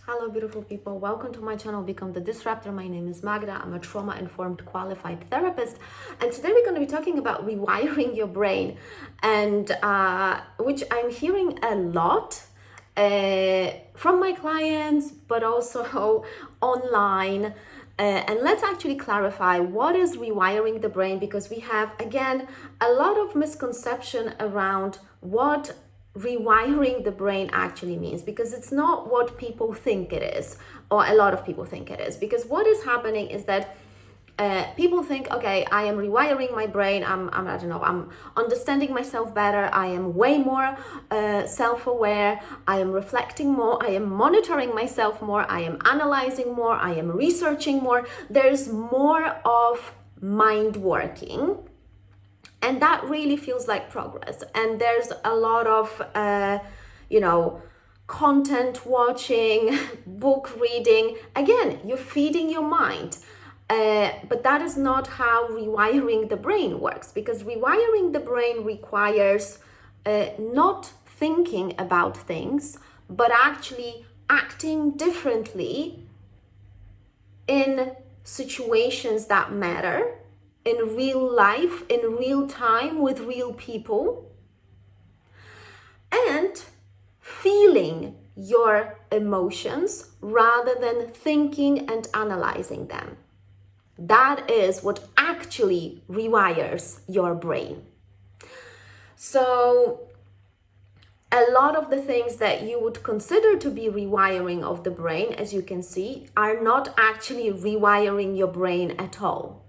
Hello beautiful people, welcome to my channel Become the Disruptor. My name is Magda. I'm a trauma-informed qualified therapist, and today we're going to be talking about rewiring your brain, and which I'm hearing a lot from my clients, but also online. And let's actually clarify what is rewiring the brain, because we have again a lot of misconception around what rewiring the brain actually means, because it's not what people think it is, or a lot of people think it is. Because what is happening is that people think, okay, I am rewiring my brain, I don't know, I'm understanding myself better, I am way more self-aware, I am reflecting more, I am monitoring myself more, I am analyzing more, I am researching more. There's more of mind working, and that really feels like progress. And there's a lot of content watching, book reading. Again, you're feeding your mind. But that is not how rewiring the brain works, because rewiring the brain requires not thinking about things, but actually acting differently in situations that matter, in real life, in real time, with real people, and feeling your emotions rather than thinking and analyzing them. That is what actually rewires your brain. So a lot of the things that you would consider to be rewiring of the brain, as you can see, are not actually rewiring your brain at all.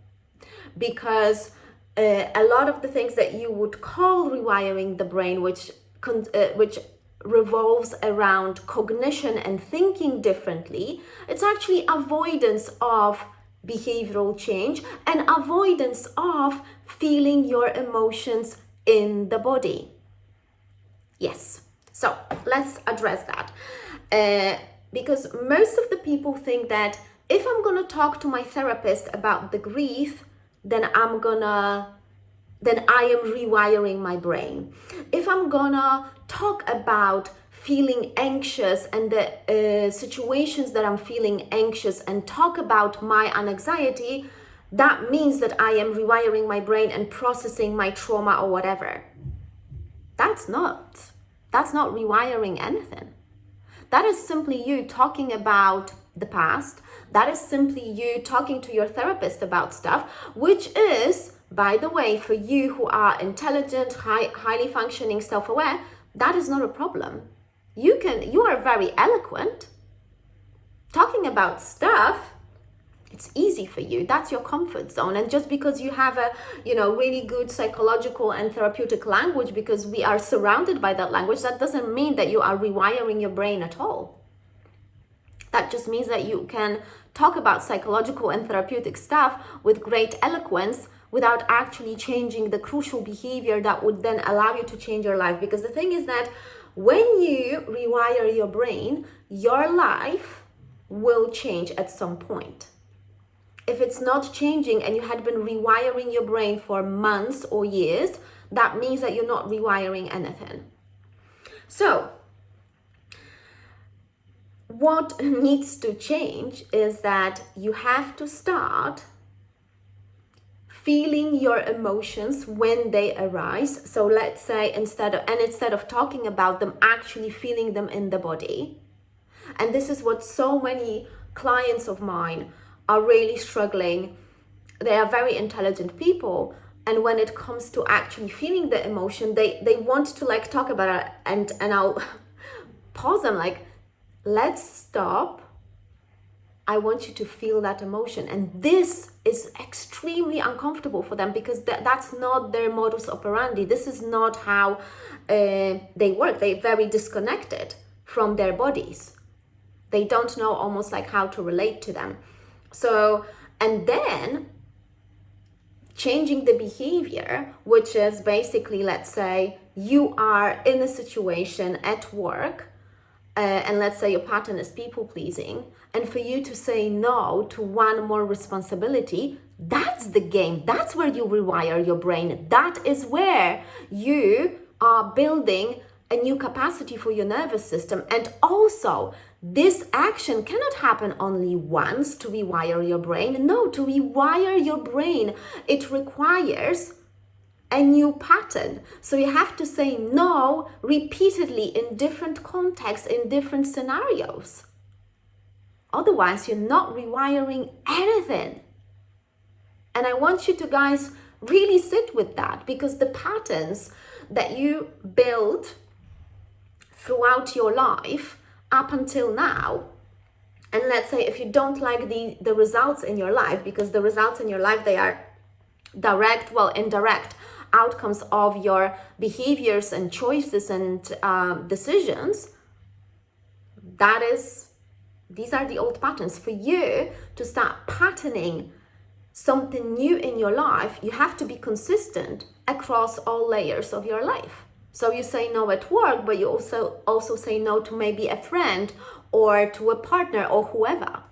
Because a lot of the things that you would call rewiring the brain, which revolves around cognition and thinking differently, it's actually avoidance of behavioral change and avoidance of feeling your emotions in the body. Yes, so let's address that. Because most of the people think that if I'm going to talk to my therapist about the grief, then I am rewiring my brain. If I'm gonna talk about feeling anxious and the situations that I'm feeling anxious and talk about my anxiety, that means that I am rewiring my brain and processing my trauma or whatever. That's not rewiring anything. That is simply you talking about the past. That is simply you talking to your therapist about stuff, which is, by the way, for you who are intelligent, highly functioning, self-aware, that is not a problem. You are very eloquent. Talking about stuff, it's easy for you. That's your comfort zone. And just because you have a, really good psychological and therapeutic language, because we are surrounded by that language, that doesn't mean that you are rewiring your brain at all. That just means that you can talk about psychological and therapeutic stuff with great eloquence without actually changing the crucial behavior that would then allow you to change your life. Because the thing is that when you rewire your brain, your life will change at some point. If it's not changing and you had been rewiring your brain for months or years, that means that you're not rewiring anything. So what needs to change is that you have to start feeling your emotions when they arise. So let's say instead of talking about them, actually feeling them in the body. And this is what so many clients of mine are really struggling. They are very intelligent people, and when it comes to actually feeling the emotion, they want to talk about it, and I'll pause them, let's stop. I want you to feel that emotion. And this is extremely uncomfortable for them, because that's not their modus operandi. This is not how they work. They're very disconnected from their bodies. They don't know almost how to relate to them. So, and then changing the behavior, which is basically, let's say you are in a situation at work, and let's say your pattern is people pleasing, and for you to say no to one more responsibility, that's the game. That's where you rewire your brain. That is where you are building a new capacity for your nervous system. And also, this action cannot happen only once to rewire your brain. No, to rewire your brain, it requires a new pattern. So you have to say no repeatedly in different contexts, in different scenarios. Otherwise, you're not rewiring anything. And I want you to guys really sit with that, because the patterns that you build throughout your life up until now, and let's say if you don't like the results in your life, because the results in your life, they are direct, well, indirect outcomes of your behaviors and choices and decisions, these are the old patterns. For you to start patterning something new in your life, you have to be consistent across all layers of your life. So you say no at work, but you also say no to maybe a friend or to a partner or whoever.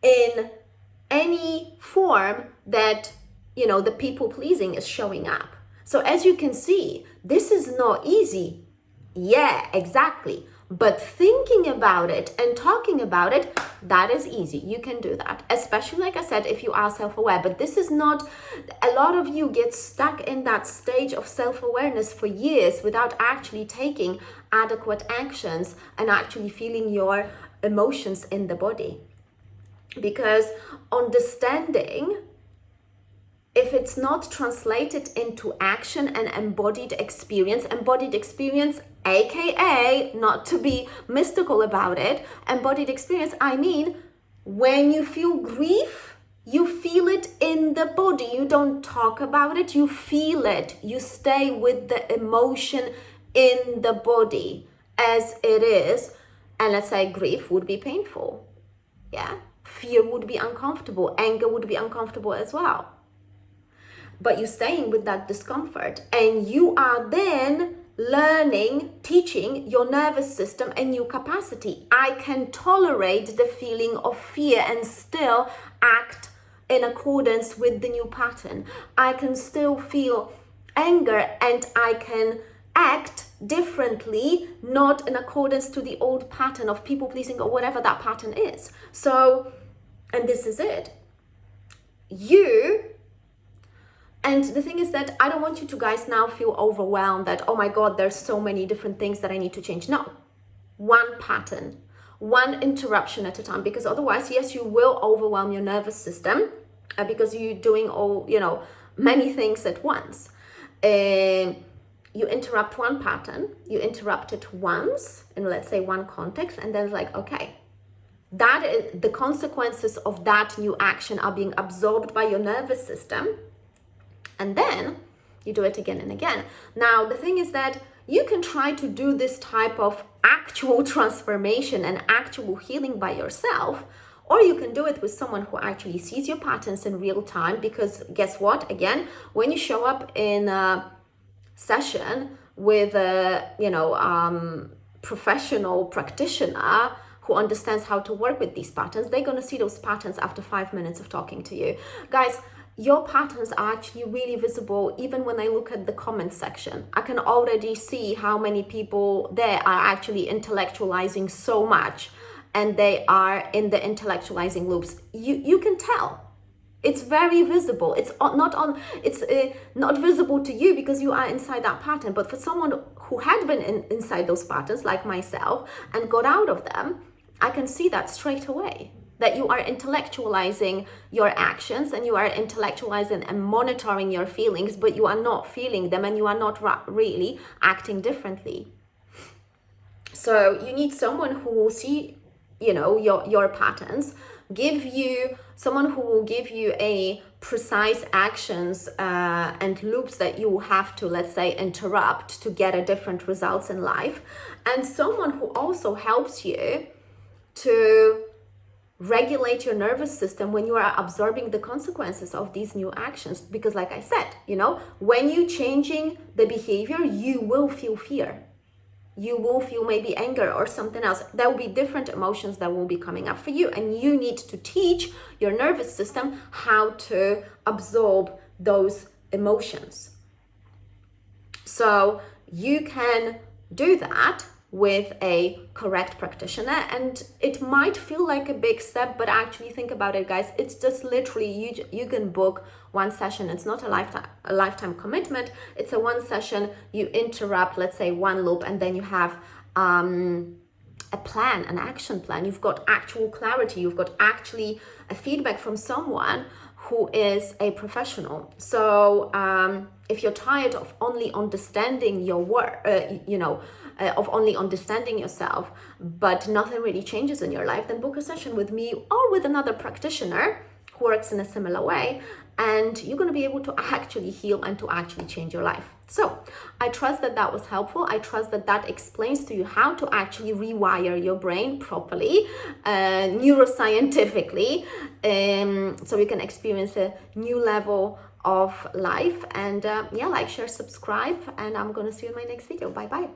In any form that, you know, the people pleasing is showing up. So as you can see, this is not easy. Yeah, exactly. But thinking about it and talking about it, that is easy. You can do that. Especially, like I said, if you are self-aware. But this is not, a lot of you get stuck in that stage of self-awareness for years without actually taking adequate actions and actually feeling your emotions in the body. Because understanding, if it's not translated into action and embodied experience, aka, not to be mystical about it, embodied experience, I mean, when you feel grief, you feel it in the body. You don't talk about it, you feel it. You stay with the emotion in the body as it is. And let's say grief would be painful. Yeah. Fear would be uncomfortable. Anger would be uncomfortable as well. But you're staying with that discomfort, and you are then learning, teaching your nervous system a new capacity. I can tolerate the feeling of fear and still act in accordance with the new pattern. I can still feel anger and I can act differently, not in accordance to the old pattern of people pleasing or whatever that pattern is. So, and this is it. And the thing is that I don't want you to guys now feel overwhelmed that, oh my God, there's so many different things that I need to change. No, one pattern, one interruption at a time, because otherwise, yes, you will overwhelm your nervous system because you're doing many things at once. You interrupt one pattern, you interrupt it once in, let's say, one context, and then it's like, okay, that is, the consequences of that new action are being absorbed by your nervous system. And then you do it again and again. Now, the thing is that you can try to do this type of actual transformation and actual healing by yourself, or you can do it with someone who actually sees your patterns in real time. Because guess what? Again, when you show up in a session with a, professional practitioner who understands how to work with these patterns, they're going to see those patterns after 5 minutes of talking to you. Guys, your patterns are actually really visible. Even when I look at the comment section, I can already see how many people there are actually intellectualizing so much, and they are in the intellectualizing loops. You can tell. It's very visible. It's not visible to you because you are inside that pattern. But for someone who had been inside those patterns, like myself, and got out of them, I can see that straight away. That you are intellectualizing your actions and you are intellectualizing and monitoring your feelings, but you are not feeling them and you are not really acting differently. So you need someone who will see, your patterns, someone who will give you a precise actions and loops that you have to, let's say, interrupt to get a different results in life, and someone who also helps you to regulate your nervous system when you are absorbing the consequences of these new actions. Because like I said, when you're changing the behavior, you will feel fear. You will feel maybe anger or something else. There will be different emotions that will be coming up for you, and you need to teach your nervous system how to absorb those emotions. So you can do that with a correct practitioner. And it might feel like a big step, but actually think about it, guys. It's just literally you can book one session. It's not a lifetime commitment. It's a one session. You interrupt, let's say, one loop, and then you have a plan, an action plan. You've got actual clarity. You've got actually a feedback from someone who is a professional. So if you're tired of only understanding your work, of only understanding yourself, but nothing really changes in your life, then book a session with me or with another practitioner who works in a similar way, and you're going to be able to actually heal and to actually change your life. So I trust that that was helpful. I trust that that explains to you how to actually rewire your brain properly, neuroscientifically, so you can experience a new level of life. And like, share, subscribe, and I'm going to see you in my next video. Bye bye.